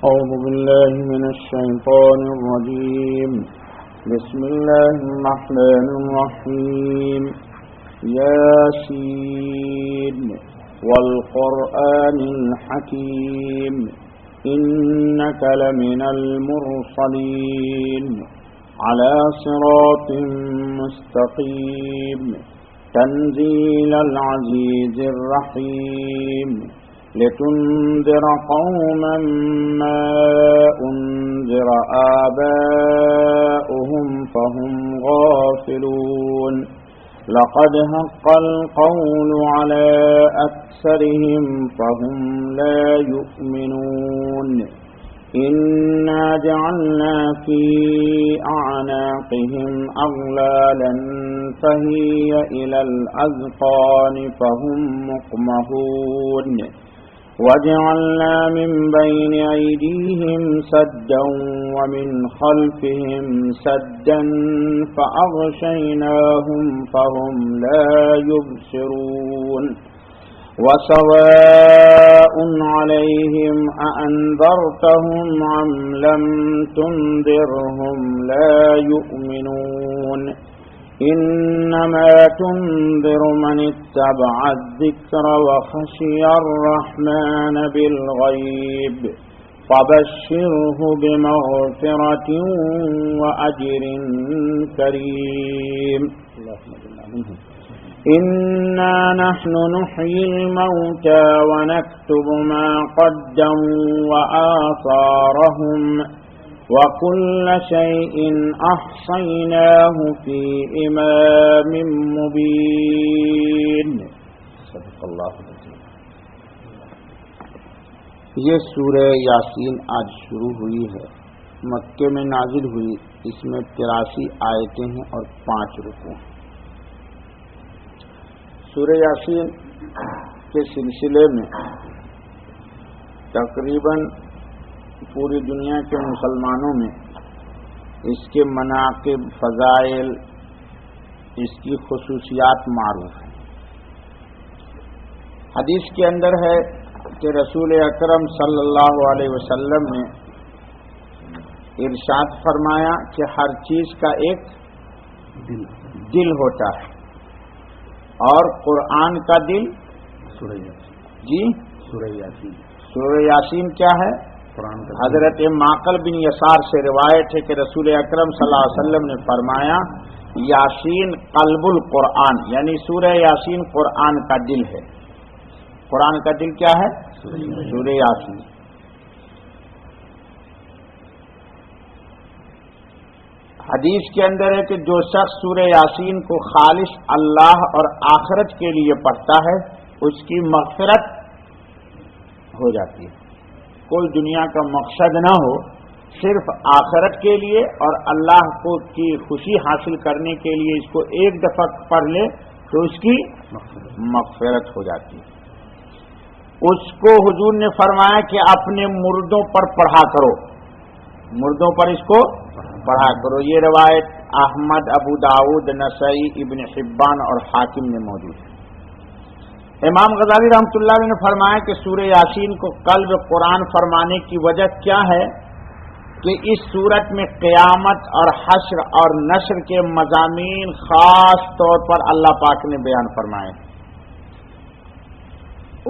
أعوذ بالله من الشيطان الرجيم. بسم الله الرحمن الرحيم. ياسين والقرآن الحكيم إنك لمن المرسلين على صراط مستقيم تنزيل العزيز الرحيم لتنذر قوما ما أنذر آباؤهم فهم غافلون لقد حق القول على أكثرهم فهم لا يؤمنون إنا جعلنا في أعناقهم أغلالا فهي إلى الأذقان فهم مقمحون وجعلنا من بين أيديهم سدا ومن خلفهم سدا فأغشيناهم فهم لا يبصرون وسواء عليهم أأنذرتهم أم لم تنذرهم لا يؤمنون إنما تنذر من اتبع الذكر وخشي الرحمن بالغيب فبشره بمغفرة وأجر كريم. إنا نحن نحيي الموتى ونكتب ما قدموا وآثارهم وكل شيء أحصيناه في إمام مبين. صدق اللہ العظیم. یہ سورہ یاسین آج شروع ہوئی ہے، مکے میں نازل ہوئی. اس میں 83 آیتیں ہیں اور 5 رکوع ہیں. سورہ یاسین کے سلسلے میں تقریباً پوری دنیا کے مسلمانوں میں اس کے مناقب، فضائل، اس کی خصوصیات معروف ہیں. حدیث کے اندر ہے کہ رسول اکرم صلی اللہ علیہ وسلم نے ارشاد فرمایا کہ ہر چیز کا ایک دل ہوتا ہے اور قرآن کا دل سورہ یاسین کیا ہے؟ حضرت معقل بن یسار سے روایت ہے کہ رسول اکرم صلی اللہ علیہ وسلم نے فرمایا یاسین قلب القرآن، یعنی سورہ یاسین قرآن کا دل ہے. قرآن کا دل کیا ہے؟ سورہ یاسین. حدیث کے اندر ہے کہ جو شخص سورہ یاسین کو خالص اللہ اور آخرت کے لیے پڑھتا ہے اس کی مغفرت ہو جاتی ہے. کوئی دنیا کا مقصد نہ ہو، صرف آخرت کے لیے اور اللہ کو کی خوشی حاصل کرنے کے لیے اس کو ایک دفعہ پڑھ لے تو اس کی مغفرت ہو جاتی ہے. اس کو حضور نے فرمایا کہ اپنے مردوں پر پڑھا کرو، مردوں پر اس کو پڑھا کرو. یہ روایت احمد، ابو داؤد، نسائی، ابن حبان اور حاکم میں موجود ہے. امام غزالی رحمۃ اللہ علیہ نے فرمایا کہ سورہ یاسین کو قلب قرآن فرمانے کی وجہ کیا ہے کہ اس سورت میں قیامت اور حشر اور نشر کے مضامین خاص طور پر اللہ پاک نے بیان فرمائے.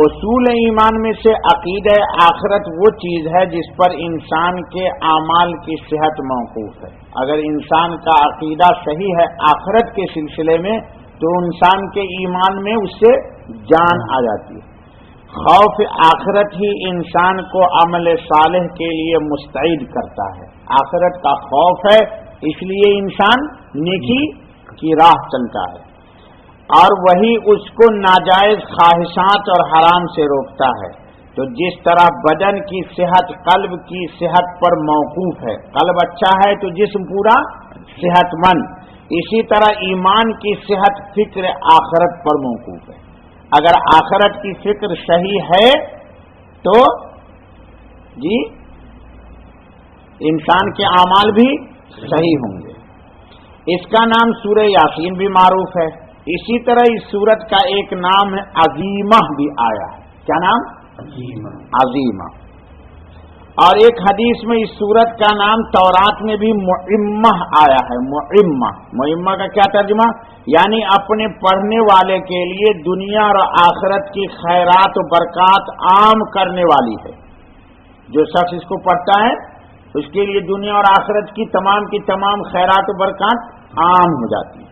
اصول ایمان میں سے عقیدہ آخرت وہ چیز ہے جس پر انسان کے اعمال کی صحت موقوف ہے. اگر انسان کا عقیدہ صحیح ہے آخرت کے سلسلے میں تو انسان کے ایمان میں اس سے جان آ جاتی ہے. خوف آخرت ہی انسان کو عمل صالح کے لیے مستعد کرتا ہے. آخرت کا خوف ہے اس لیے انسان نیکی کی راہ چلتا ہے اور وہی اس کو ناجائز خواہشات اور حرام سے روکتا ہے. تو جس طرح بدن کی صحت قلب کی صحت پر موقوف ہے، قلب اچھا ہے تو جسم پورا صحت مند، اسی طرح ایمان کی صحت فکر آخرت پر موقوف ہے. اگر آخرت کی فکر صحیح ہے تو انسان کے اعمال بھی صحیح ہوں گے. اس کا نام سورہ یاسین بھی معروف ہے. اسی طرح اس سورت کا ایک نام ہے عظیمہ بھی آیا ہے. کیا نام؟ عظیمہ. اور ایک حدیث میں اس سورت کا نام تورات میں بھی معمہ آیا ہے. معمہ کا کیا ترجمہ؟ یعنی اپنے پڑھنے والے کے لیے دنیا اور آخرت کی خیرات و برکات عام کرنے والی ہے. جو شخص اس کو پڑھتا ہے اس کے لیے دنیا اور آخرت کی تمام خیرات و برکات عام ہو جاتی ہے.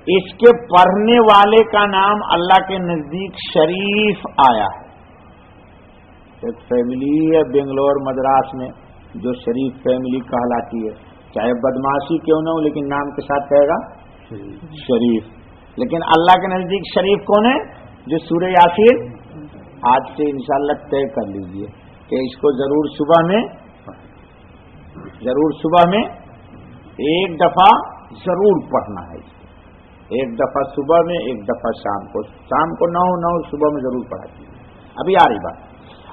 اس کے پڑھنے والے کا نام اللہ کے نزدیک شریف آیا ہے. ایک فیملی ہے بنگلور مدراس میں جو شریف فیملی کہلاتی ہے. چاہے بدماشی کیوں نہ ہو لیکن نام کے ساتھ کہے گا شریف. لیکن اللہ کے نزدیک شریف کون ہے؟ جو سورہ یاسین آج سے انشاءاللہ طے کر لیجئے کہ اس کو ضرور صبح میں ایک دفعہ ضرور پڑھنا ہے. ایک دفعہ صبح میں، ایک دفعہ شام کو 9 صبح میں ضرور پڑھا کیجیے. ابھی آ رہی بات.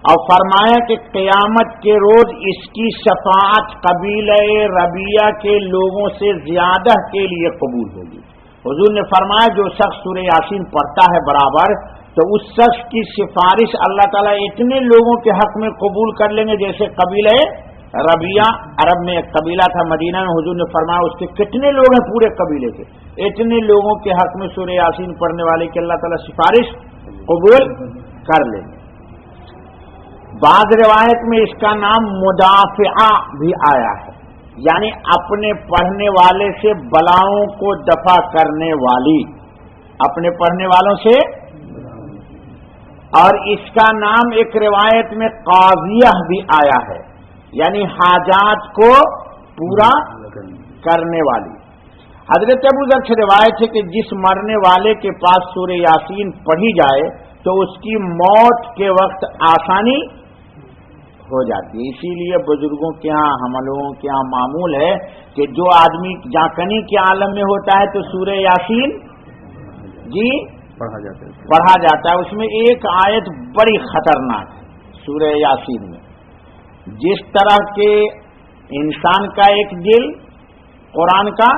اور فرمایا کہ قیامت کے روز اس کی شفاعت قبیلہ ربیہ کے لوگوں سے زیادہ کے لیے قبول ہوگی. حضور نے فرمایا جو شخص سورہ یاسین پڑھتا ہے برابر تو اس شخص کی سفارش اللہ تعالیٰ اتنے لوگوں کے حق میں قبول کر لیں گے جیسے قبیلہ ربیہ، عرب میں ایک قبیلہ تھا مدینہ میں. حضور نے فرمایا اس کے کتنے لوگ ہیں پورے قبیلے کے، اتنے لوگوں کے حق میں سورہ یاسین پڑھنے والے کی اللہ تعالیٰ سفارش قبول کر لیں گے. بعض روایت میں اس کا نام مدافعہ بھی آیا ہے، یعنی اپنے پڑھنے والے سے بلاؤں کو دفع کرنے والی، اپنے پڑھنے والوں سے. اور اس کا نام ایک روایت میں قاضیہ بھی آیا ہے، یعنی حاجات کو پورا کرنے والی. حضرت ابو ذر سے روایت ہے کہ جس مرنے والے کے پاس سورہ یاسین پڑھی جائے تو اس کی موت کے وقت آسانی ہو جاتی ہے. اسی لیے بزرگوں کے ہاں، ہم لوگوں کے ہاں معمول ہے کہ جو آدمی جاکنی کے عالم میں ہوتا ہے تو سورہ یاسین پڑھا جاتا ہے. اس میں ایک آیت بڑی خطرناک ہے سورہ یاسین میں. جس طرح کے انسان کا ایک دل، قرآن کا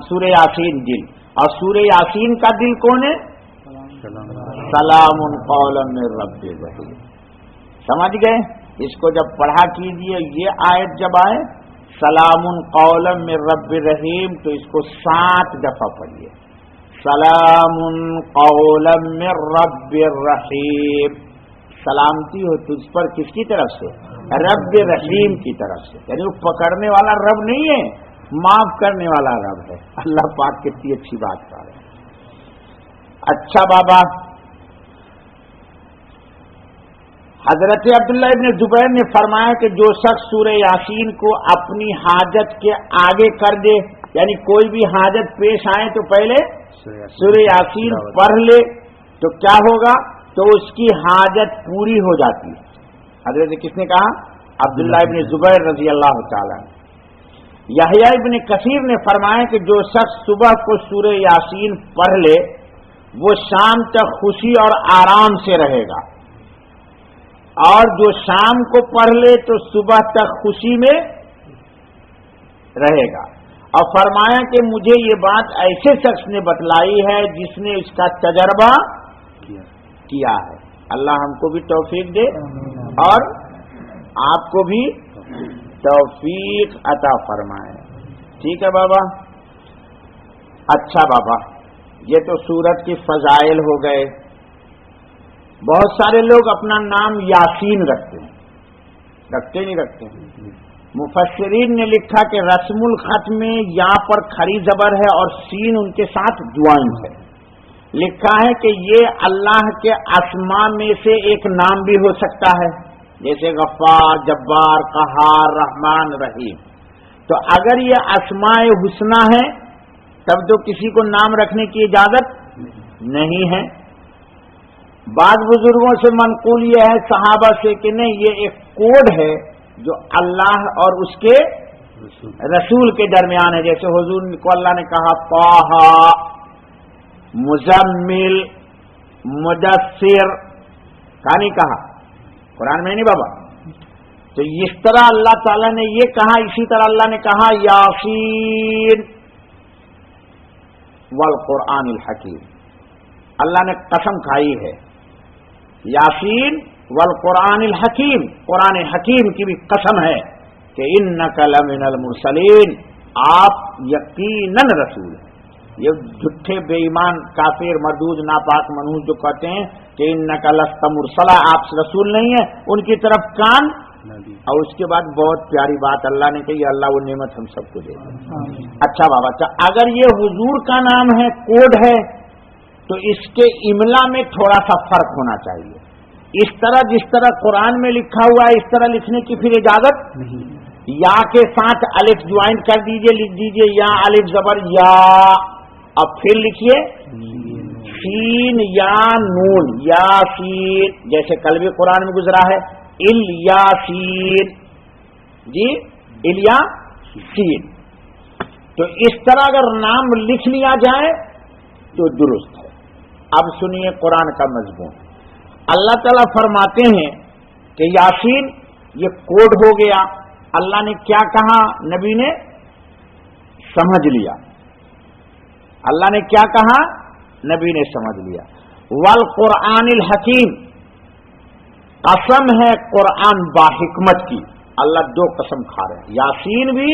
سورہ یاسین دل، اور سورہ یاسین کا دل کون ہے؟ سلام قولا من رب رحیم. سمجھ گئے؟ اس کو جب پڑھا کیجئے، یہ آیت جب آئے سلام قولا من رب رحیم تو اس کو 7 دفعہ پڑھیے. سلام قولا من رب رحیم، سلامتی ہو تجھ پر کس کی طرف سے؟ رب رحیم کی طرف سے. یعنی وہ پکڑنے والا رب نہیں ہے، معاف کرنے والا رب ہے. اللہ پاک کتنی اچھی بات کر رہے ہیں. اچھا بابا، حضرت عبداللہ ابن زبیر نے فرمایا کہ جو شخص سورہ یاسین کو اپنی حاجت کے آگے کر دے، یعنی کوئی بھی حاجت پیش آئے تو پہلے سورہ یاسین پڑھ لے تو کیا ہوگا؟ تو اس کی حاجت پوری ہو جاتی ہے. حضرت کس نے کہا؟ عبداللہ ابن زبیر رضی اللہ تعالیٰ. یحییٰ ابن کثیر نے فرمایا کہ جو شخص صبح کو سورہ یاسین پڑھ لے وہ شام تک خوشی اور آرام سے رہے گا، اور جو شام کو پڑھ لے تو صبح تک خوشی میں رہے گا. اور فرمایا کہ مجھے یہ بات ایسے شخص نے بتلائی ہے جس نے اس کا تجربہ کیا ہے. اللہ ہم کو بھی توفیق دے اور آپ کو بھی توفیق عطا فرمائے. ٹھیک ہے بابا. اچھا بابا، یہ تو سورت کی فضائل ہو گئے. بہت سارے لوگ اپنا نام یاسین رکھتے ہیں، نہیں رکھتے ہیں. مفسرین نے لکھا کہ رسم الخط میں یا پر کھڑی زبر ہے اور سین ان کے ساتھ جوائن ہے. لکھا ہے کہ یہ اللہ کے اسماء میں سے ایک نام بھی ہو سکتا ہے، جیسے غفار، جبار، قہار، رحمان، رحیم. تو اگر یہ اسماء حسنی ہے تب تو کسی کو نام رکھنے کی اجازت نہیں ہے. بعض بزرگوں سے منقول یہ ہے صحابہ سے کہ نہیں، یہ ایک کوڈ ہے جو اللہ اور اس کے رسول کے درمیان ہے. جیسے حضور کو اللہ نے کہا طٰہٰ، مزمل، مدثر، کہا نہیں کہا قرآن میں نہیں بابا. تو اس طرح اللہ تعالیٰ نے یہ کہا، اسی طرح اللہ نے کہا یاسین والقرآن الحکیم. اللہ نے قسم کھائی ہے یاسین والقرآن الحکیم، قرآن حکیم کی بھی قسم ہے کہ انک لمن المرسلین، آپ یقیناً رسول ہیں۔ یہ جھوٹے بے ایمان کافر مردود ناپاک منحوس جو کہتے ہیں کہ انک لست مرسلا، آپ رسول نہیں ہیں، ان کی طرف کان۔ اور اس کے بعد بہت پیاری بات اللہ نے کہی، اللہ وہ نعمت ہم سب کو دے گا۔ اچھا بابا، اگر یہ حضور کا نام ہے، کوڈ ہے، تو اس کے املا میں تھوڑا سا فرق ہونا چاہیے۔ اس طرح جس طرح قرآن میں لکھا ہوا ہے اس طرح لکھنے کی پھر اجازت نہیں۔ یا کے ساتھ الف جوائنٹ کر دیجئے، لکھ دیجئے یا الف زبر یا، اب پھر لکھیے سین یا نون، یا سین، جیسے کل بھی قرآن میں گزرا ہے الیاسین، جی الیاسین۔ تو اس طرح اگر نام لکھ لیا جائے تو درست ہے۔ اب سنیے قرآن کا مضمون۔ اللہ تعالیٰ فرماتے ہیں کہ یاسین یہ کوڈ ہو گیا، اللہ نے کیا کہا، نبی نے سمجھ لیا۔ اللہ نے کیا کہا، نبی نے سمجھ لیا۔ والقرآن الحکیم، قسم ہے قرآن باحکمت کی۔ اللہ دو قسم کھا رہے ہیں، یاسین بھی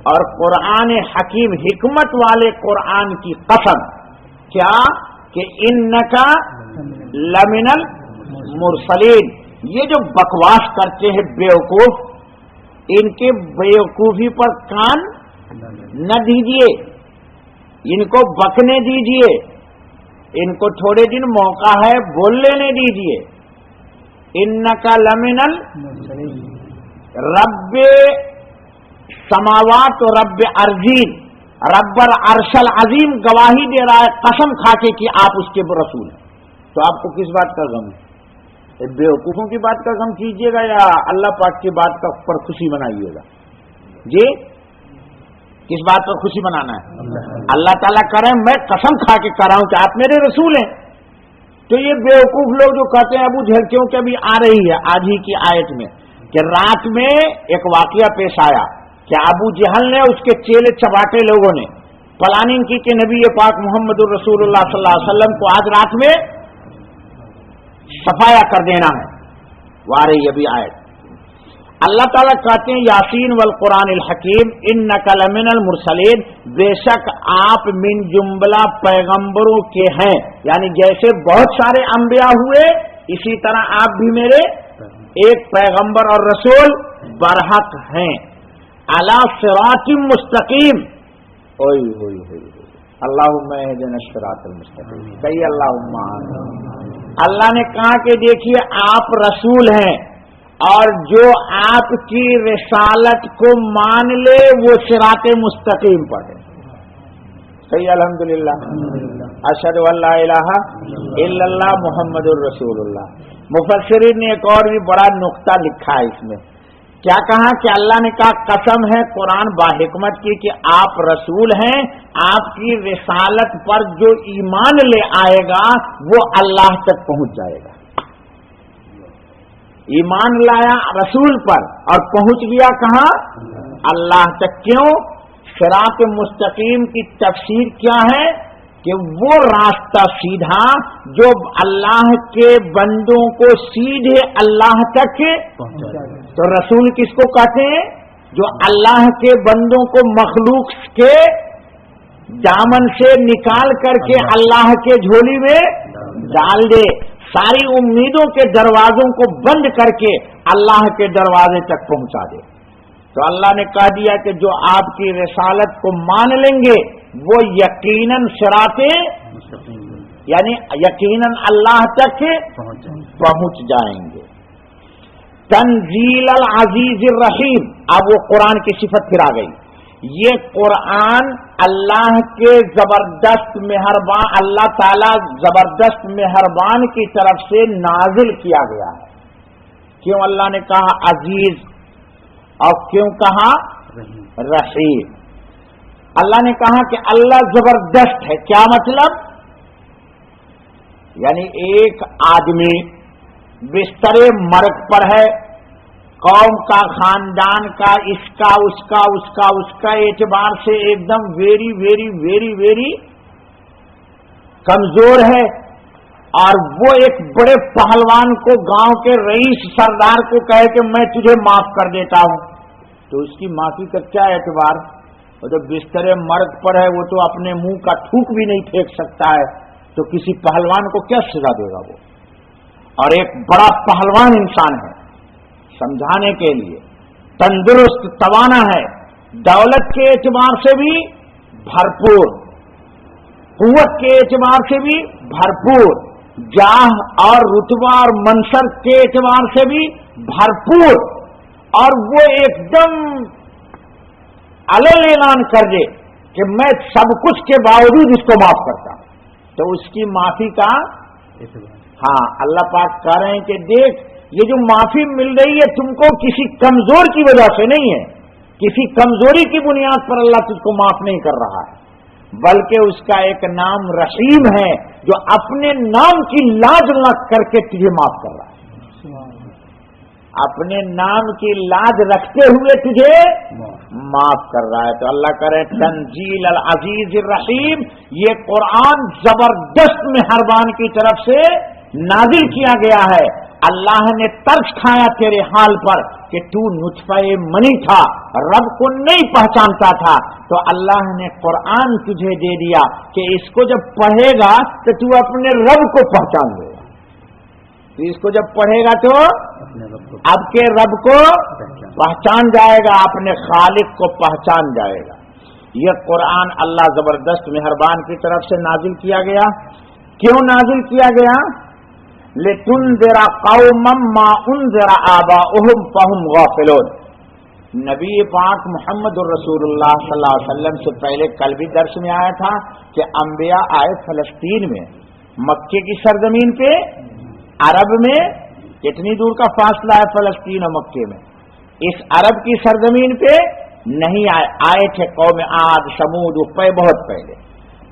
اور قرآن حکیم، حکمت والے قرآن کی قسم۔ کیا کہ انکا لمن المرسلین۔ یہ جو بکواس کرتے ہیں بیوقوف، ان کے بیوقوفی پر کان نہ دیجیے، ان کو بکنے دیجیے، ان کو تھوڑے دن موقع ہے بول لینے دیجیے۔ انکا لمن رب سماوات و رب ارضین، رب العرش العظیم گواہی دے رہا ہے قسم کھا کے کہ آپ اس کے رسول ہیں۔ تو آپ کو کس بات کا غم ہے؟ بیوقوفوں کی بات کا غم کیجیے گا یا اللہ پاک کی بات کا پر خوشی منائیے گا؟ جی کس بات پر خوشی منانا ہے؟ اللہ تعالیٰ کرے میں قسم کھا کے کہہ رہا ہوں کہ آپ میرے رسول ہیں۔ تو یہ بیوقوف لوگ جو کہتے ہیں ابو جہل، کیونکہ ابھی آ رہی ہے آج ہی کی آیت میں کہ رات میں ایک واقعہ پیش آیا کہ ابو جہل نے اس کے چیلے چباٹے لوگوں نے پلاننگ کی کہ نبی پاک محمد الرسول اللہ صلی اللہ علیہ وسلم کو آج رات میں صفایا کر دینا ہے۔ وہ آ رہی ابھی آیت۔ اللہ تعالیٰ کہتے ہیں یاسین والقرآن الحکیم انک لمن المرسلین، بے شک آپ من جملہ پیغمبروں کے ہیں، یعنی جیسے بہت سارے انبیاء ہوئے اسی طرح آپ بھی میرے ایک پیغمبر اور رسول برحق ہیں۔ علی صراط مستقیم، اوئی ہوئی ہوئی اللہم اہدنا الصراط المستقیم، کہیے اللہم آمین۔ اللہ نے کہا کہ دیکھیے آپ رسول ہیں اور جو آپ کی رسالت کو مان لے وہ صراط مستقیم پر ہے۔ صحیح، الحمدللہ، اشہد ان لا الہ الا اللہ محمد الرسول اللہ۔ مفسرین نے ایک اور بھی بڑا نقطہ لکھا ہے اس میں، کیا کہا کہ اللہ نے کہا قسم ہے قرآن باحکمت کی کہ آپ رسول ہیں، آپ کی رسالت پر جو ایمان لے آئے گا وہ اللہ تک پہنچ جائے گا۔ ایمان لایا رسول پر اور پہنچ گیا کہاں؟ اللہ تک۔ کیوں؟ صراط مستقیم کی تفسیر کیا ہے کہ وہ راستہ سیدھا جو اللہ کے بندوں کو سیدھے اللہ تک پہنچائے۔ تو رسول کس کو کہتے ہیں؟ جو اللہ کے بندوں کو مخلوق کے دامن سے نکال کر کے اللہ کے جھولی میں ڈال دے، ساری امیدوں کے دروازوں کو بند کر کے اللہ کے دروازے تک پہنچا دے۔ تو اللہ نے کہہ دیا کہ جو آپ کی رسالت کو مان لیں گے وہ یقیناً صراط یعنی یقیناً اللہ تک پہنچ جائیں گے۔ تنزیل العزیز الرحیم، اب وہ قرآن کی صفت پھر آ گئی۔ یہ قرآن اللہ کے زبردست مہربان، اللہ تعالی زبردست مہربان کی طرف سے نازل کیا گیا ہے۔ کیوں اللہ نے کہا عزیز اور کیوں کہا رحیم؟ اللہ نے کہا کہ اللہ زبردست ہے، کیا مطلب؟ یعنی ایک آدمی بستر مرگ پر ہے، قوم کا، خاندان کا، اس کا اعتبار سے ایک them very very very very کمزور ہے، اور وہ ایک بڑے پہلوان کو گاؤں کے رئیس سردار کو کہے کہ میں تجھے معاف کر دیتا ہوں، تو اس کی معافی کا کیا اعتبار؟ وہ تو بستر مرگ پر ہے، وہ تو اپنے منہ کا تھوک بھی نہیں پھینک سکتا ہے، تو کسی پہلوان کو کیا سزا دے گا وہ؟ اور ایک بڑا پہلوان انسان ہے، سمجھانے کے لیے تندرست توانا ہے، دولت کے اعتبار سے بھی بھرپور، قوت کے اعتبار سے بھی بھرپور، جاہ اور رتبہ اور منصب کے اعتبار سے بھی بھرپور، اور وہ ایک دم علل اعلان کر دے کہ میں سب کچھ کے باوجود اس کو معاف کرتا ہوں، تو اس کی معافی کا ہاں اللہ پاک کہہ رہے ہیں کہ دیکھ یہ جو معافی مل رہی ہے تم کو کسی کمزور کی وجہ سے نہیں ہے، کسی کمزوری کی بنیاد پر اللہ تجھ کو معاف نہیں کر رہا ہے، بلکہ اس کا ایک نام رحیم ہے جو اپنے نام کی لاج نہ کر کے تجھے معاف کر رہا ہے، اپنے نام کی لاج رکھتے ہوئے تجھے معاف کر رہا ہے۔ تو اللہ کرے تنزیل العزیز الرحیم، یہ قرآن زبردست مہربان کی طرف سے نازل کیا گیا ہے۔ اللہ نے ترس کھایا تیرے حال پر کہ تو نطفہ منی تھا، رب کو نہیں پہچانتا تھا، تو اللہ نے قرآن تجھے دے دیا کہ اس کو جب پڑھے گا تو تو اپنے رب کو پہچان لے گا، تو اس کو جب پڑھے گا تو اب کے رب کو پہچان جائے گا، اپنے خالق کو پہچان جائے گا۔ یہ قرآن اللہ زبردست مہربان کی طرف سے نازل کیا گیا۔ کیوں نازل کیا گیا؟ لِتُنذِرَ قَوْمًا مَّا أُنذِرَ آبَاؤُهُمْ فَهُمْ غَافِلُونَ۔ نبی پاک محمد الرسول اللہ صلی اللہ علیہ وسلم سے پہلے کل بھی درس میں آیا تھا کہ انبیاء آئے فلسطین میں، مکے کی سرزمین پہ، عرب میں کتنی دور کا فاصلہ ہے فلسطین اور مکے میں، اس عرب کی سرزمین پہ نہیں آئے، آئے تھے قوم عاد سمود پہ بہت پہلے۔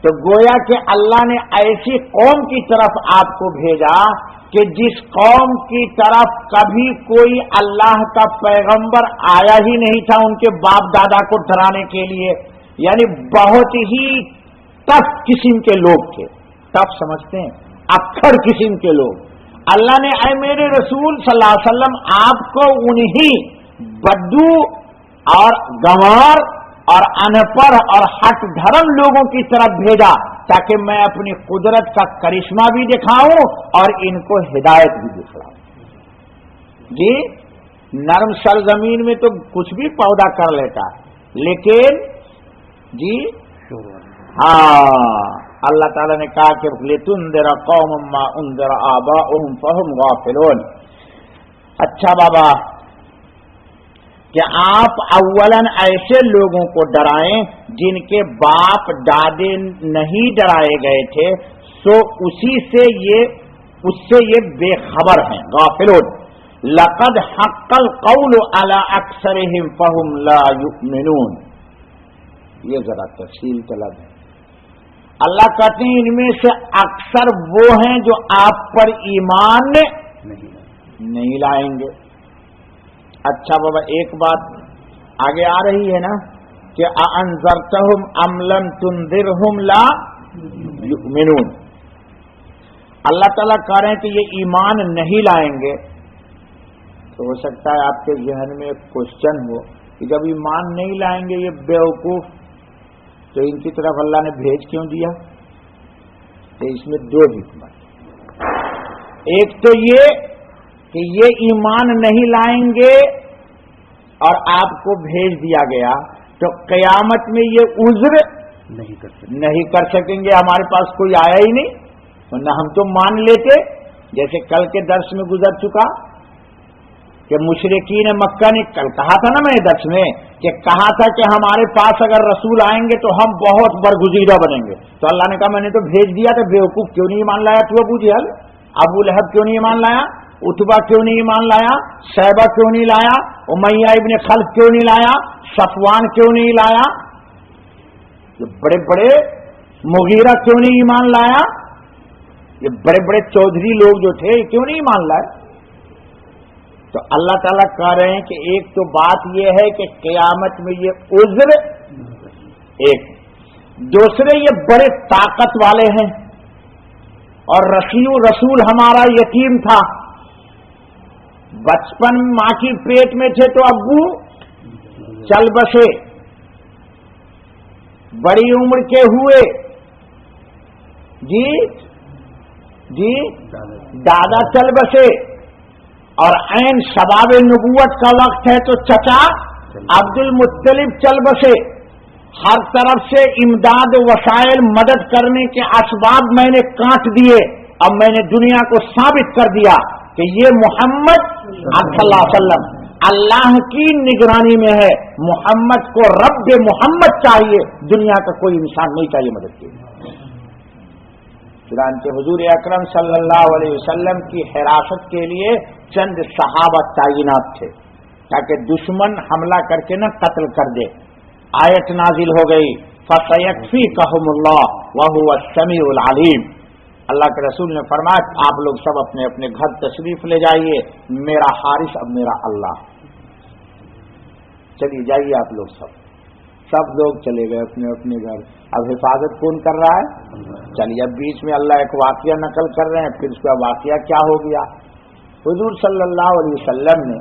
تو گویا کہ اللہ نے ایسی قوم کی طرف آپ کو بھیجا کہ جس قوم کی طرف کبھی کوئی اللہ کا پیغمبر آیا ہی نہیں تھا ان کے باپ دادا کو ڈرانے کے لیے، یعنی بہت ہی ٹف قسم کے لوگ تھے، ٹف سمجھتے ہیں، اکھڑ قسم کے لوگ۔ اللہ نے اے میرے رسول صلی اللہ علیہ وسلم آپ کو انہی بدو اور گنوار اور ان پڑھ اور ہٹ دھرم لوگوں کی طرف بھیجا تاکہ میں اپنی قدرت کا کرشمہ بھی دکھاؤں اور ان کو ہدایت بھی دکھلاؤں۔ جی نرم سرزمین میں تو کچھ بھی پودا کر لیتا ہے، لیکن جی ہاں اللہ تعالیٰ نے کہا کہ لِتُنذِرَ قَوْمًا مَّا أُنذِرَ آبَاؤُهُمْ فَهُمْ غَافِلُونَ۔ اچھا بابا کہ آپ اولاً ایسے لوگوں کو ڈرائیں جن کے باپ دادے نہیں ڈرائے گئے تھے، سو اس سے یہ بے خبر ہیں، غافلون۔ لقد حق القول على اکثرهم فهم لا يؤمنون۔ یہ ذرا تفصیل طلب ہے۔ اللہ کہتے ہیں ان میں سے اکثر وہ ہیں جو آپ پر ایمان نہیں لائیں گے۔ اچھا بابا ایک بات آگے آ رہی ہے نا کہ اَأَنذَرْتَهُمْ أَمْ لَمْ تُنذِرْهُمْ لَا يُؤْمِنُونَ۔ اللہ تعالیٰ کہہ رہے ہیں کہ یہ ایمان نہیں لائیں گے، تو ہو سکتا ہے آپ کے ذہن میں ایک کوشچن ہو کہ جب ایمان نہیں لائیں گے یہ بیوقوف، تو ان کی طرف اللہ نے بھیج کیوں دیا؟ تو اس میں دو حکمت، ایک تو یہ کہ یہ ایمان نہیں لائیں گے اور آپ کو بھیج دیا گیا تو قیامت میں یہ عذر نہیں کر سکیں گے، ہمارے پاس کوئی آیا ہی نہیں، ورنہ ہم تو مان لیتے، جیسے کل کے درس میں گزر چکا کہ مشرکین مکہ نے کل کہا تھا نا میں درس میں کہ کہا تھا کہ ہمارے پاس اگر رسول آئیں گے تو ہم بہت برگزیدہ بنیں گے، تو اللہ نے کہا میں نے تو بھیج دیا، تو بیوقوف کیوں نہیں ایمان لایا؟ تو ابو جہل، ابو لہب کیوں نہیں ایمان لایا؟ اتبا کیوں نہیں ایمان لایا؟ شیبہ کیوں نہیں لایا؟ امیہ ابن خلف کیوں نہیں لایا؟ صفوان کیوں نہیں لایا؟ یہ بڑے بڑے مغیرہ کیوں نہیں ایمان لایا؟ یہ بڑے بڑے چودھری لوگ جو تھے کیوں نہیں ایمان لائے؟ تو اللہ تعالیٰ کہہ رہے ہیں کہ ایک تو بات یہ ہے کہ قیامت میں یہ عذر، ایک دوسرے یہ بڑے طاقت والے ہیں، اور رسول ہمارا یتیم تھا، بچپن ماں کی پیٹ میں تھے تو ابو چل بسے، بڑی عمر کے ہوئے جی دادا چل بسے، اور عین شباب نبوت کا وقت ہے تو چچا عبد المطلب چل بسے۔ ہر طرف سے امداد وسائل مدد کرنے کے اسباب میں نے کاٹ دیے۔ اب میں نے دنیا کو ثابت کر دیا کہ یہ محمد صلی اللہ علیہ وسلم اللہ کی نگرانی میں ہے، محمد کو رب محمد چاہیے، دنیا کا کوئی انسان نہیں چاہیے مدد کے لیے۔ چنانچہ حضور اکرم صلی اللہ علیہ وسلم کی حراست کے لیے چند صحابہ تعینات تھے تاکہ دشمن حملہ کر کے نہ قتل کر دے۔ آیت نازل ہو گئی فَسَيَكْفِيكَهُمُ اللَّهُ وَهُوَ السَّمِيعُ الْعَلِيمُ۔ اللہ کے رسول نے فرمایا آپ لوگ سب اپنے اپنے گھر تشریف لے جائیے، میرا حارث اب میرا اللہ، چلیے جائیے آپ لوگ سب لوگ چلے گئے اپنے اپنے گھر۔ اب حفاظت کون کر رہا ہے؟ چلیے اب بیچ میں اللہ ایک واقعہ نقل کر رہے ہیں، پھر اس کا واقعہ کیا ہو گیا؟ حضور صلی اللہ علیہ وسلم نے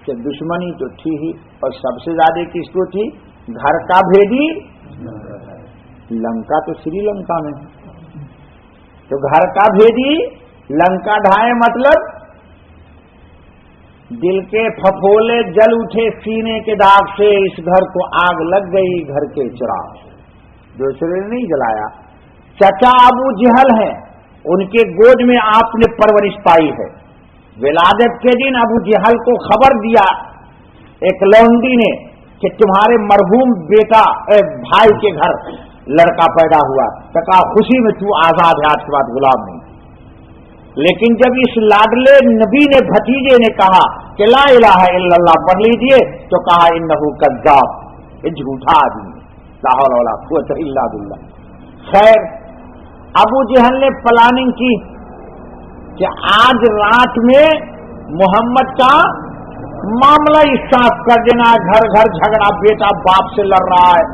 کہ دشمنی تو تھی ہی، اور سب سے زیادہ کس کو تھی؟ گھر کا بھیدی لنکا تو سری لنکا میں ہے، تو گھر کا بھیدی لنکا ڈھائے مطلب دل کے پھپھولے جل اٹھے سینے کے داغ سے، اس گھر کو آگ لگ گئی گھر کے چراغ، دوسرے نے نہیں جلایا۔ چچا ابو جہل ہیں، ان کے گود میں آپ نے پرورش پائی ہے۔ ولادت کے دن ابو جہل کو خبر دیا ایک لونڈی نے کہ تمہارے مرحوم بیٹا بھائی کے گھر لڑکا پیدا ہوا، تو کہا خوشی میں تو آزاد ہے، آج کے بعد غلام نہیں۔ لیکن جب اس لاڈلے نبی نے بھتیجے نے کہا کہ لا الہ الا اللہ پڑھ لیجیے، تو کہا انہ کذاب، یہ جھوٹا آدمی ہے، لا حول ولا قوت الا باللہ۔ خیر ابو جہل نے پلاننگ کی کہ آج رات میں محمد کا معاملہ ہی صاف کر دینا، گھر گھر جھگڑا، بیٹا باپ سے لڑ رہا ہے،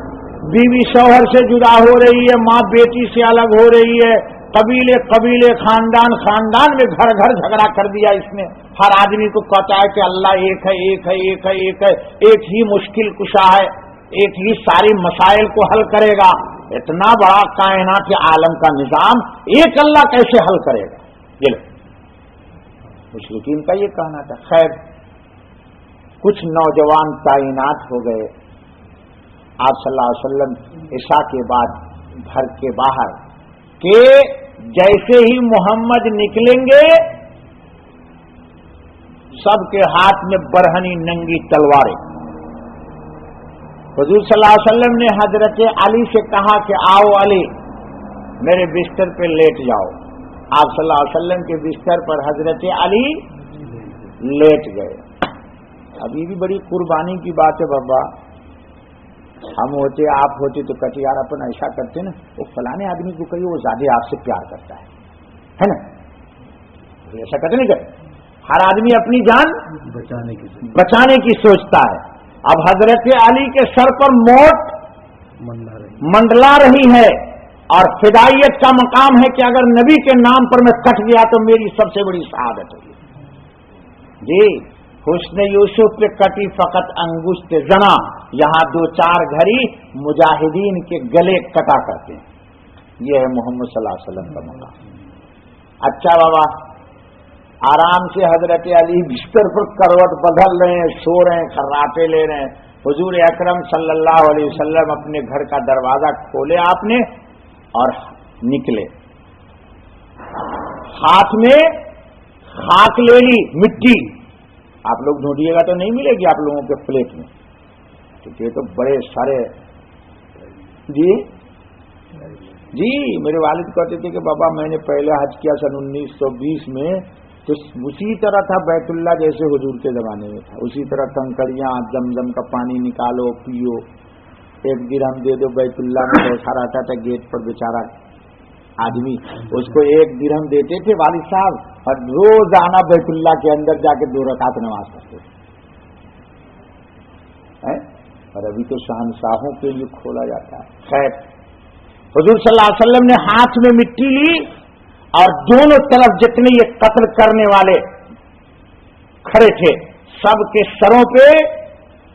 بیوی شوہر سے جدا ہو رہی ہے، ماں بیٹی سے الگ ہو رہی ہے، قبیلے قبیلے خاندان خاندان میں گھر گھر جھگڑا کر دیا اس نے۔ ہر آدمی کو کہتا ہے کہ اللہ ایک ہے ایک ہے ایک ہے ایک ہے، ایک ہی مشکل کشا ہے، ایک ہی ساری مسائل کو حل کرے گا۔ اتنا بڑا کائنات عالم کا نظام ایک اللہ کیسے حل کرے گا؟ یہ مشرکین کا یہ کہنا تھا۔ خیر کچھ نوجوان تعینات ہو گئے، آپ صلی اللہ علیہ وسلم عشاء کے بعد گھر کے باہر، کہ جیسے ہی محمد نکلیں گے سب کے ہاتھ میں برہنی ننگی تلواریں۔ حضور صلی اللہ علیہ وسلم نے حضرت علی سے کہا کہ آؤ علی میرے بستر پہ لیٹ جاؤ۔ آپ صلی اللہ علیہ وسلم کے بستر پر حضرت علی لیٹ گئے۔ ابھی بھی بڑی قربانی کی بات ہے بابا، ہم ہوتے آپ ہوتے تو کہتے یار اپن ایسا کرتے نا، وہ فلانے آدمی کو کہیے وہ زیادہ آپ سے پیار کرتا ہے نا، ایسا کہتے نہیں کرتے۔ ہر آدمی اپنی جان بچانے کی سوچتا ہے۔ اب حضرت علی کے سر پر موت منڈلا رہی ہے، اور فدائیت کا مقام ہے کہ اگر نبی کے نام پر میں کٹ گیا تو میری سب سے بڑی شہادت ہوگی۔ جی حسن یوسف پہ کٹی فقط انگشت زنا، یہاں دو چار گھڑی مجاہدین کے گلے کٹا کرتے ہیں۔ یہ ہے محمد صلی اللہ علیہ وسلم کا مقام۔ اچھا بابا آرام سے حضرت علی بستر پر کروٹ بدل رہے ہیں، سو رہے ہیں، خراٹے لے رہے ہیں۔ حضور اکرم صلی اللہ علیہ وسلم اپنے گھر کا دروازہ کھولے آپ نے اور نکلے، ہاتھ میں خاک لے لی، مٹی۔ آپ لوگ ڈھونڈیے گا تو نہیں ملے گی آپ لوگوں کے پلیٹ میں، کیونکہ یہ تو بڑے سارے جی میرے والد کہتے تھے کہ بابا میں نے پہلے حج کیا سن 1920 میں، تو اسی طرح تھا بیت اللہ جیسے حضور کے زمانے میں تھا، اسی طرح کنکڑیاں، زمزم کا پانی نکالو پیو، 1 درہم دے دو، بیت اللہ میں بیٹھا رہتا تھا گیٹ پر بیچارہ آدمی، اس کو 1 درہم دیتے تھے والد صاحب، اور روزانہ بیت اللہ کے اندر جا کے 2 رکعت نماز پڑھتے تھے۔ اور ابھی تو شہنشاہوں کے لیے کھولا جاتا ہے۔ خیر حضور صلی اللہ علیہ وسلم نے ہاتھ میں مٹی لی اور دونوں طرف جتنے یہ قتل کرنے والے کھڑے تھے سب کے سروں پہ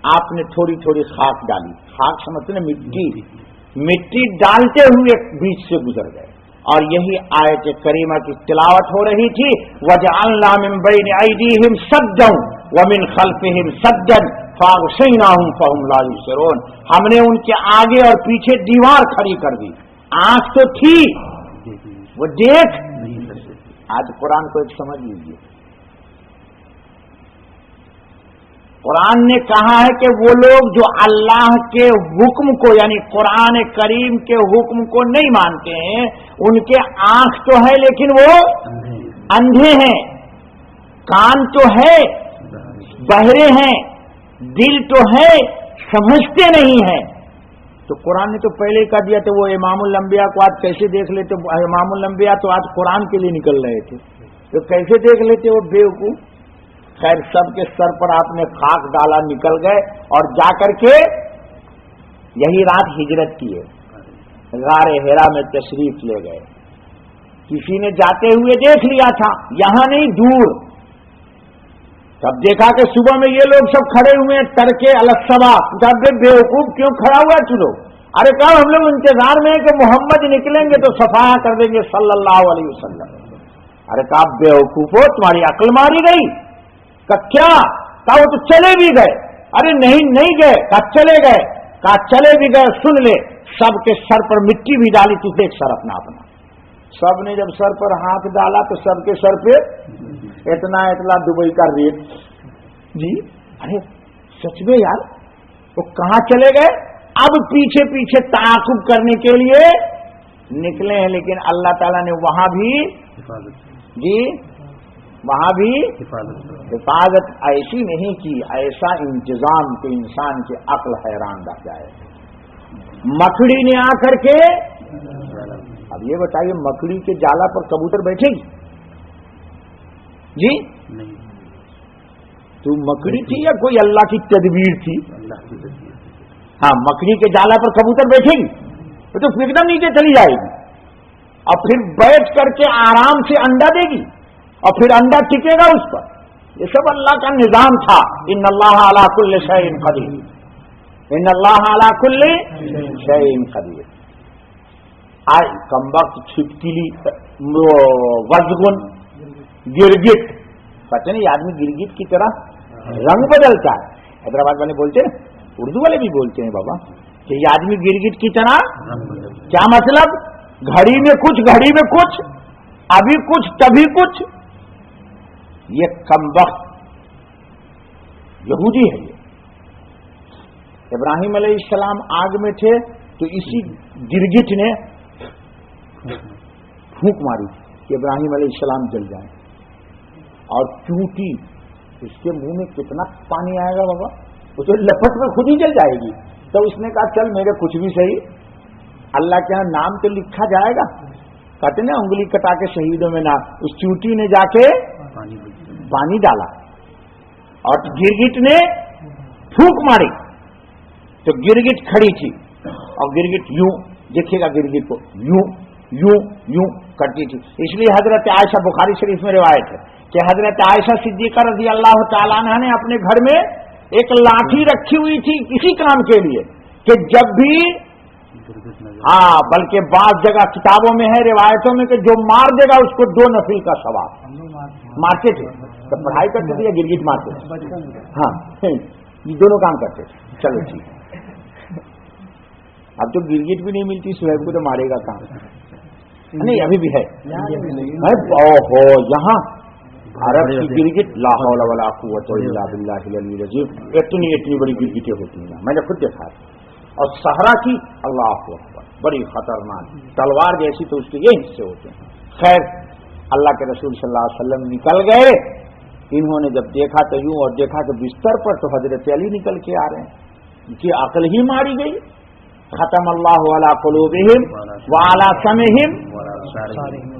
آپ نے تھوڑی تھوڑی خاک ڈالی. خاک سمجھتے ہیں مٹی ڈالتے ہوئے بیچ سے گزر گئے. اور یہی آیت کریمہ کی تلاوت ہو رہی تھی. وَجَعَلْنَا مِن بَيْنِ أَيْدِيهِمْ سَدًّا وَمِن خَلْفِهِمْ سَدًّا فَأَغْشَيْنَاهُمْ فَهُمْ لَا يُبْصِرُونَ. ہم نے ان کے آگے اور پیچھے دیوار کھڑی کر دی. آنکھ تو تھی وہ دیکھ. آج قرآن کو ایک سمجھ لیجیے. قرآن نے کہا ہے کہ وہ لوگ جو اللہ کے حکم کو یعنی قرآن کریم کے حکم کو نہیں مانتے ہیں ان کے آنکھ تو ہے لیکن وہ اندھے ہیں, کان تو ہے بہرے ہیں, دل تو ہے سمجھتے نہیں ہیں. تو قرآن نے تو پہلے ہی کہہ دیا تھا. وہ امام الانبیاء کو آج کیسے دیکھ لیتے؟ امام الانبیاء تو آج قرآن کے لیے نکل رہے تھے تو کیسے دیکھ لیتے وہ بیوقوف. خیر سب کے سر پر آپ نے خاک ڈالا, نکل گئے اور جا کر کے یہی رات ہجرت کیے, غار ہیرا میں تشریف لے گئے. کسی نے جاتے ہوئے دیکھ لیا تھا, یہاں نہیں دور. تب دیکھا کہ صبح میں یہ لوگ سب کھڑے ہوئے ہیں ترکے الصبا. جب بیوقوف کیوں کھڑا ہوا چلو؟ ارے کہا ہم لوگ انتظار میں ہیں کہ محمد نکلیں گے تو صفایا کر دیں گے صلی اللہ علیہ وسلم. ارے کہا بیوقوفو تمہاری عقل ماری گئی کہ کیا؟ کہا وہ تو چلے بھی گئے. ارے نہیں گئے. کہا چلے گئے. کہا چلے بھی گئے. سن لے سب کے سر پر مٹی بھی ڈالی تھی, دیکھ سر اپنا. سب نے جب سر پر ہاتھ ڈالا تو سب کے سر پہ اتنا دبئی کا ریٹ. جی ارے سچ میں یار وہ کہاں چلے گئے؟ اب پیچھے پیچھے تعاقب کرنے کے لیے نکلے ہیں, لیکن اللہ تعالیٰ نے وہاں بھی جی وہاں بھی حفاظت ایسی نہیں کی, ایسا انتظام کہ انسان کی عقل حیران رہ جائے. مکڑی نے آ کر کے, اب یہ بتائیے مکڑی کے جالا پر کبوتر بیٹھے گی؟ جی تو مکڑی تھی یا کوئی اللہ کی تدبیر تھی؟ ہاں مکڑی کے جالا پر کبوتر بیٹھے گی تو ایک دم نیچے چلی جائے گی اور پھر بیٹھ کر کے آرام سے انڈا دے گی اور پھر انڈا ٹکے گا اس پر. یہ سب اللہ کا نظام تھا. ان اللہ علی کل شیء قدیر. ان اللہ علی کل شیء قدیر. آج کم وقت چھپکلی وزغن گرگٹ, پتہ نہیں آدمی گرگٹ کی طرح رنگ بدلتا ہے. حیدرآباد والے بولتے ہیں, اردو والے بھی بولتے ہیں بابا کہ یہ آدمی گرگٹ کی طرح. کیا مطلب؟ گھڑی میں کچھ ابھی کچھ تبھی کچھ. یہ کم وقت یہودی ہے. یہ ابراہیم علیہ السلام آگ میں تھے تو اسی گرگٹ نے پھونک ماری کہ ابراہیم علیہ السلام جل جائیں, اور چونٹی اس کے منہ میں کتنا پانی آئے گا بابا, وہ تو لپٹ میں خود ہی جل جائے گی. تو اس نے کہا چل میرے کچھ بھی صحیح, اللہ کے یہاں نام تو لکھا جائے گا. کہتے نا انگلی کٹا کے شہیدوں میں نام. اس چونٹی نے جا کے پانی ڈالا اور گرگٹ نے پھونک ماری تو گرگٹ کھڑی تھی اور گرگٹ یوں دیکھے گا, گرگٹ کو یوں یوں یوں کرتی تھی. اس لیے حضرت عائشہ, بخاری شریف میں روایت ہے کہ حضرت عائشہ صدیقہ رضی اللہ تعالیٰ عنہ نے اپنے گھر میں ایک لاٹھی رکھی ہوئی تھی کسی کام کے لیے کہ جب بھی, ہاں بلکہ بعض جگہ کتابوں میں ہے روایتوں میں کہ جو مار دے گا اس کو 2 نفل کا ثواب. مارتے تھے تو پڑھائی کرتے تھے یا گرگٹ مارتے تھے؟ ہاں یہ دونوں کام کرتے تھے. چلو ٹھیک ہے. اب تو گرگٹ بھی نہیں ملتی, سہیب کو تو مارے گا کام. نہیں ابھی بھی ہے. اوہو یہاں عرب کی گرگٹ لا حول ولا قوت الا باللہ العلی العظیم, اتنی بڑی گرگٹیں ہوتی ہیں, میں نے خود دیکھا. اور صحرا کی اللہ اکبر بڑی خطرناک تلوار جیسی, تو اس کے یہ حصے ہوتے ہیں. خیر اللہ کے رسول صلی اللہ علیہ وسلم نکل گئے. انہوں نے جب دیکھا تو یوں, اور دیکھا تو بستر پر تو حضرت علی نکل کے آ رہے ہیں. ان کی عقل ہی ماری گئی. ختم اللہ علی قلوبہم وعلی سمعہم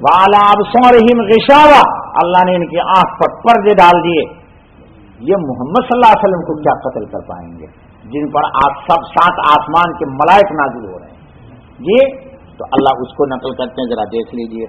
وعلی ابصارہم غشاوہ. اللہ نے ان کی آنکھ پر پردے ڈال دیے. یہ محمد صلی اللہ علیہ وسلم کو کیا قتل کر پائیں گے جن پر آپ سب 7 آسمان کے ملائک نازل ہو رہے ہیں. یہ تو اللہ اس کو نقل کرتے ہیں, ذرا دیکھ لیجئے.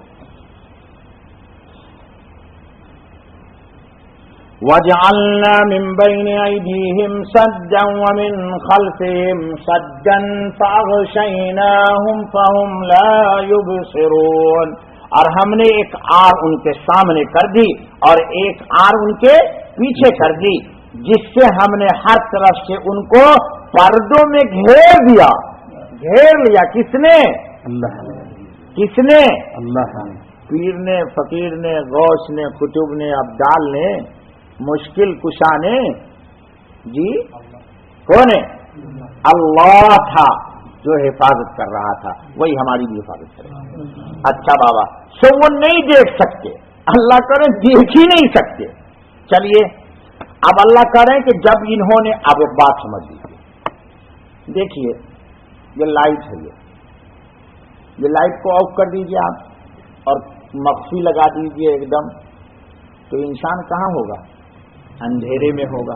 وَجَعَلْنَا مِنْ بَيْنِ أَيْدِيهِمْ سَدًّا وَمِنْ خَلْفِهِمْ سَدًّا فَأَغْشَيْنَاهُمْ فَهُمْ لَا يُبْصِرُونَ، اور ہم نے ایک آر ان کے سامنے کر دی اور ایک آر ان کے پیچھے کر دی، جس سے ہم نے ہر طرف سے ان کو پردوں میں گھیر دیا۔ گھیر لیا کس نے؟ اللہ۔ کس نے؟ اللہ۔ پیر نے، فقیر نے، غوث نے، قطب نے، ابدال نے، مشکل کشا نے، جی کون ہے؟ اللہ تھا جو حفاظت کر رہا تھا، وہی ہماری بھی حفاظت کرے گا۔ اچھا بابا، سو وہ نہیں دیکھ سکتے، اللہ کریں دیکھ ہی نہیں سکتے۔ چلیے اب اللہ کریں کہ جب انہوں نے، اب ایک بات سمجھ لیجیے، دیکھیے یہ لائٹ ہے، یہ لائٹ کو آف کر دیجیے آپ اور مخفی لگا دیجیے ایک دم، تو انسان کہاں ہوگا؟ اندھیرے میں ہوگا۔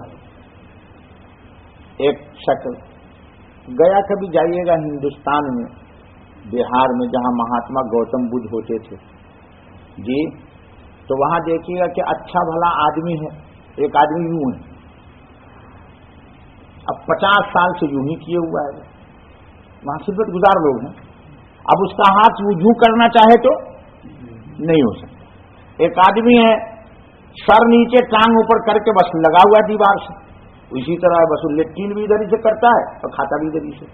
ایک شکل گیا، کبھی جائیے گا ہندوستان میں، بہار میں جہاں مہاتما گوتم بدھ ہوتے تھے جی، تو وہاں دیکھیے گا کہ اچھا بھلا آدمی ہے، ایک آدمی یوں ہے، اب 50 سال سے یوں ہی کیے ہوا ہے، وہاں خدمت گزار لوگ ہیں، اب اس کا ہاتھ یوں کرنا چاہے تو نہیں ہو سکتا۔ ایک آدمی ہے سر نیچے ٹانگ اوپر کر کے بس لگا ہوا ہے دیوار سے، اسی طرح بس لیٹرین بھی ادھر ہی سے کرتا ہے اور کھاتا بھی ادھر ہی سے۔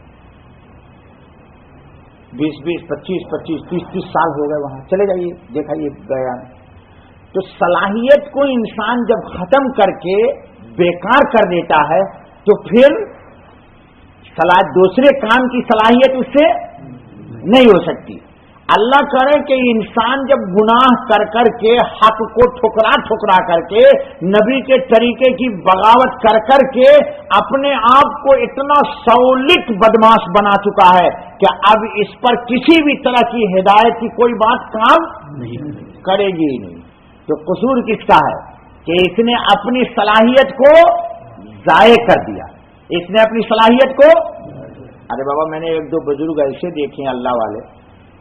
20-20, 25-25, 30-30 سال ہو گئے وہاں، چلے جائیے دیکھا یہ گیا۔ تو صلاحیت کو انسان جب ختم کر کے بیکار کر دیتا ہے تو پھر دوسرے کام کی صلاحیت اس سے نہیں ہو سکتی۔ اللہ کرے کہ انسان جب گناہ کر کر کے حق کو ٹھکرا کر کے نبی کے طریقے کی بغاوت کر کر کے اپنے آپ کو اتنا سولٹ بدماش بنا چکا ہے کہ اب اس پر کسی بھی طرح کی ہدایت کی کوئی بات کام نہیں کرے گی ہی نہیں، تو قصور کس کا ہے کہ اس نے اپنی صلاحیت کو ضائع کر دیا، اس نے اپنی صلاحیت کو۔ ارے بابا میں نے 1-2 بزرگ ایسے دیکھے ہیں اللہ والے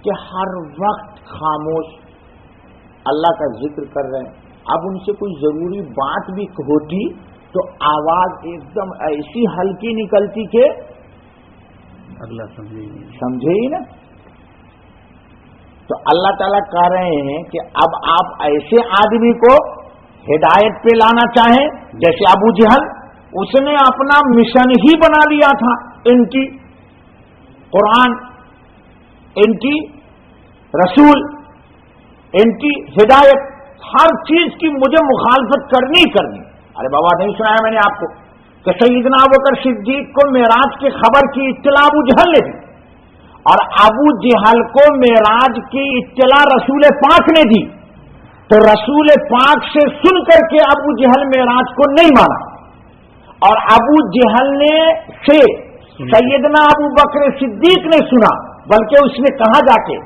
کہ ہر وقت خاموش اللہ کا ذکر کر رہے ہیں، اب ان سے کوئی ضروری بات بھی ہوتی تو آواز ایک دم ایسی ہلکی نکلتی کہ اللہ سمجھے ہی نا۔ تو اللہ تعالیٰ کہہ رہے ہیں کہ اب آپ ایسے آدمی کو ہدایت پہ لانا چاہیں جیسے ابو جہل، اس نے اپنا مشن ہی بنا لیا تھا، ان کی قرآن، ان کی رسول، ان کی ہدایت، ہر چیز کی مجھے مخالفت کرنی ہی کرنی۔ ارے بابا نہیں سنایا میں نے آپ کو کہ سیدنا ابوبکر صدیق کو معراج کی خبر کی اطلاع ابو جہل نے دی، اور ابو جہل کو معراج کی اطلاع رسول پاک نے دی، تو رسول پاک سے سن کر کے ابو جہل معراج کو نہیں مانا، اور ابو جہل نے سے سیدنا ابو بکر صدیق نے سنا، بلکہ اس نے کہا جا کے،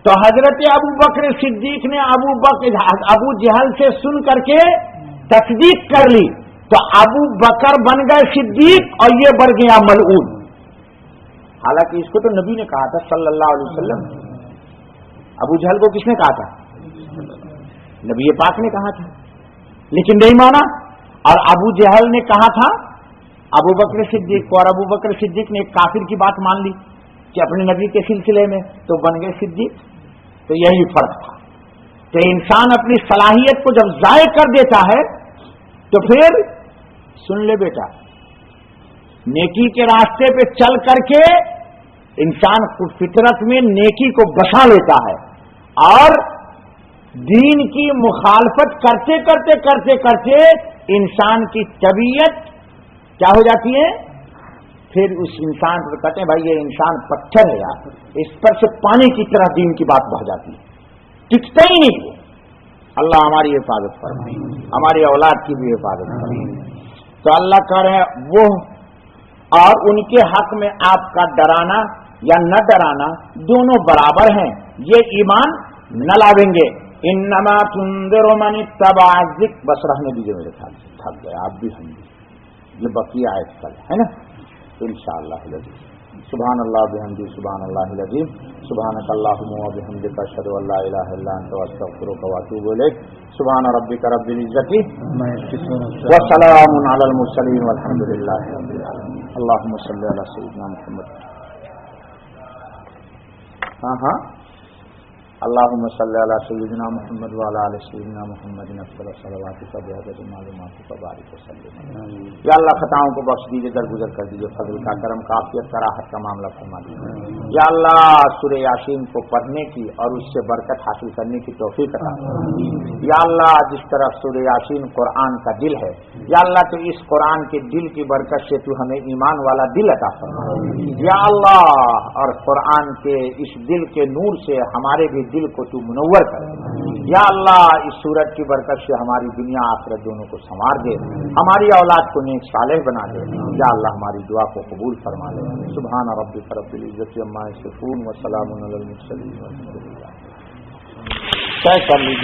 تو حضرت ابو بکر صدیق نے ابو جہل سے سن کر کے تصدیق کر لی، تو ابو بکر بن گئے صدیق اور یہ بن گیا ملعون۔ حالانکہ اس کو تو نبی نے کہا تھا صلی اللہ علیہ وسلم، ابو جہل کو کس نے کہا تھا؟ نبی پاک نے کہا تھا، لیکن نہیں مانا، اور ابو جہل نے کہا تھا ابو بکر صدیق کو، اور ابو بکر صدیق نے ایک کافر کی بات مان لی کہ اپنے نبی کے سلسلے میں، تو بن گئے صدیق۔ تو یہی فرق تھا کہ انسان اپنی صلاحیت کو جب ضائع کر دیتا ہے تو پھر سن لے بیٹا، نیکی کے راستے پہ چل کر کے انسان فطرت میں نیکی کو بسا لیتا ہے، اور دین کی مخالفت کرتے کرتے کرتے کرتے انسان کی طبیعت کیا ہو جاتی ہے؟ پھر اس انسان کو کہتے ہیں بھائی یہ انسان پتھر ہے یار، اس پر سے پانی کی طرح دین کی بات بہ جاتی ہے، ٹکتا ہی نہیں۔ اللہ ہماری حفاظت فرمائے، ہماری اولاد کی بھی حفاظت فرمائے۔ تو اللہ کہہ رہے ہیں وہ، اور ان کے حق میں آپ کا ڈرانا یا نہ ڈرانا دونوں برابر ہیں، یہ ایمان نہ لاویں گے۔ انما تنذر من اتبع الذکر، بس رہنے دیجیے میرے خیال سے تھک گئے آپ بھی، ہم بھی، یہ بقیہ آیت کل ہے نا انشاءاللہ۔ سبحان اللہ بحمدہ سبحان اللہ العظیم سبحانک اللہم و بحمدک اشہد ان لا الہ الا انت استغفرک و اتوب الیک سبحان ربک رب العزت وسلام علی المرسلین والحمد للہ رب العالمین اللہم صلی علی سیدنا محمد اللہم صلی علی سیدنا محمد وعلی آل سیدنا محمد افضل الصلوات بعدد معلومات بارک وسلم یا اللہ خطاؤں کو بخش دیجیے درگزر کر دیجیے فضل کا کرم کا عافیت کا راحت کا معاملہ فرما دیجیے یا اللہ سورہ یاسین کو پڑھنے کی اور اس سے برکت حاصل کرنے کی توفیق عطا فرما یا اللہ جس طرح سورہ یاسین قرآن کا دل ہے یا اللہ تو اس قرآن کے دل کی برکت سے تو ہمیں ایمان والا دل عطا فرما یا اللہ اور قرآن کے اس دل کے نور سے ہمارے بھی دل کو تو منور کر یا اللہ اس سورت کی برکت سے ہماری دنیا آخرت دونوں کو سنوار دے ہماری اولاد کو نیک صالح بنا دے یا اللہ ہماری دعا کو قبول فرما لے سبحان ربک رب العزت عما یصفون وسلام علی المرسلین والحمد للہ طے کر لیجیے